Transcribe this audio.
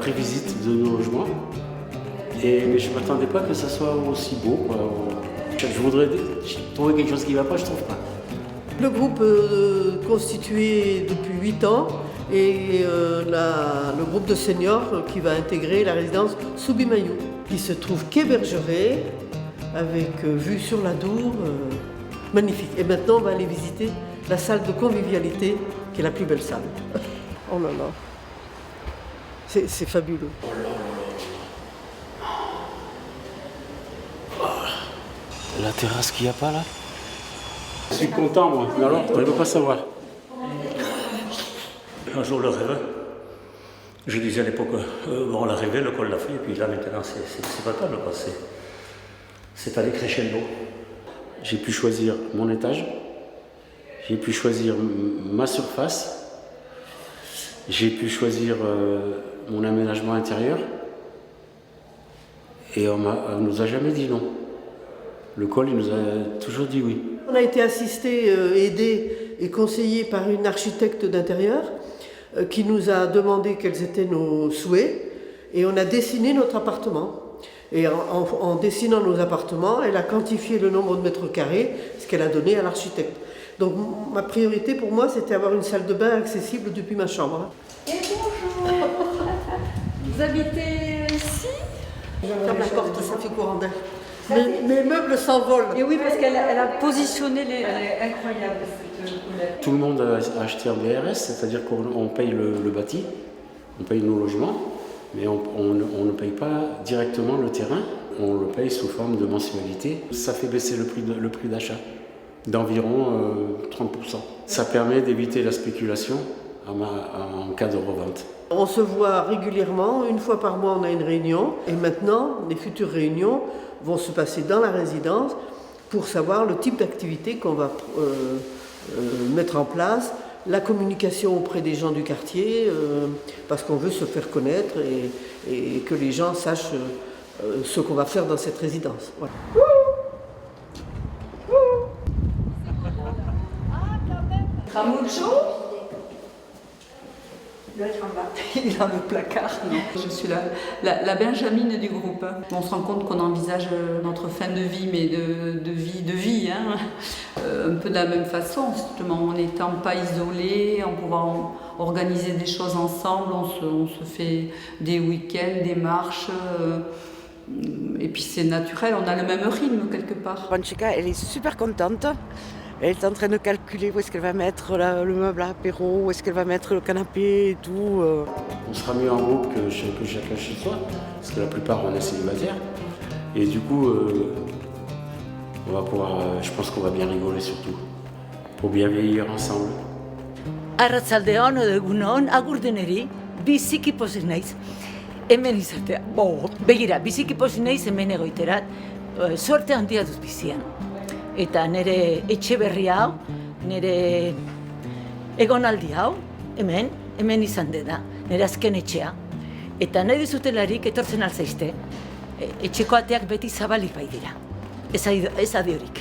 après visite de nos logements. Mais je ne m'attendais pas que ça soit aussi beau, quoi. Je voudrais trouver quelque chose qui ne va pas, je ne trouve pas. Le groupe constitué depuis 8 ans et le groupe de seniors qui va intégrer la résidence Soubimayou, qui se trouve quai Bergeret, avec vue sur la Dour, magnifique. Et maintenant, on va aller visiter la salle de convivialité, qui est la plus belle salle. Oh là là, c'est fabuleux. Oh là là. Oh, la terrasse qu'il n'y a pas là. Je suis content moi, mais alors on ne peut pas savoir. Un jour le rêve, je disais à l'époque, on l'a rêvé, le col l'a fait, et puis là maintenant c'est pas table, quoi. C'est allé crescendo. J'ai pu choisir mon étage, j'ai pu choisir ma surface, j'ai pu choisir mon aménagement intérieur, et on nous a jamais dit non. Le col, il nous a toujours dit oui. On a été assisté, aidé et conseillé par une architecte d'intérieur qui nous a demandé quels étaient nos souhaits et on a dessiné notre appartement. Et en dessinant nos appartements, elle a quantifié le nombre de mètres carrés, ce qu'elle a donné à l'architecte. Donc ma priorité pour moi, c'était avoir une salle de bain accessible depuis ma chambre. Et bonjour. Vous habitez ici? Ferme la porte, ça fait courant d'air. Mes meubles s'envolent. Et oui, parce qu'elle a positionné les... Elle est incroyable cette couleur. Tout le monde a acheté un BRS, c'est-à-dire qu'on paye le bâti, on paye nos logements, mais on ne paye pas directement le terrain, on le paye sous forme de mensualité. Ça fait baisser le prix d'achat d'environ 30%. Ça permet d'éviter la spéculation en cas de revente. On se voit régulièrement, une fois par mois on a une réunion, et maintenant les futures réunions vont se passer dans la résidence pour savoir le type d'activité qu'on va mettre en place, la communication auprès des gens du quartier, parce qu'on veut se faire connaître et que les gens sachent ce qu'on va faire dans cette résidence. Voilà. Ramucho? Il doit être en bas. Il est dans le placard. Non. Je suis la Benjamine du groupe. On se rend compte qu'on envisage notre fin de vie, mais de vie, hein. Un peu de la même façon, justement, en n'étant pas isolés, en pouvant organiser des choses ensemble, on se fait des week-ends, des marches, et puis c'est naturel, on a le même rythme quelque part. Panchika, elle est super contente. Elle est en train de calculer où est-ce qu'elle va mettre le meuble à apéro, où est-ce qu'elle va mettre le canapé et tout. On sera mieux en groupe que chacun chez soi, parce que la plupart on est célibataires. Et du coup, on va pouvoir, je pense qu'on va bien rigoler surtout, pour bien vieillir ensemble. Arratsaldeon edo egunon, agur deneri, biziki pozik naiz. Hemen izatea, begira, biziki pozik naiz hemen egoiterat, suerte handia dut bizian. Eta nire etxe berri hau, nire egonaldi hau, hemen izan dena, nire azken etxea. Eta nahi dizutelarik etortzen alzaizte, etxeko ateak beti zabalik bai dira. Ez adiorik.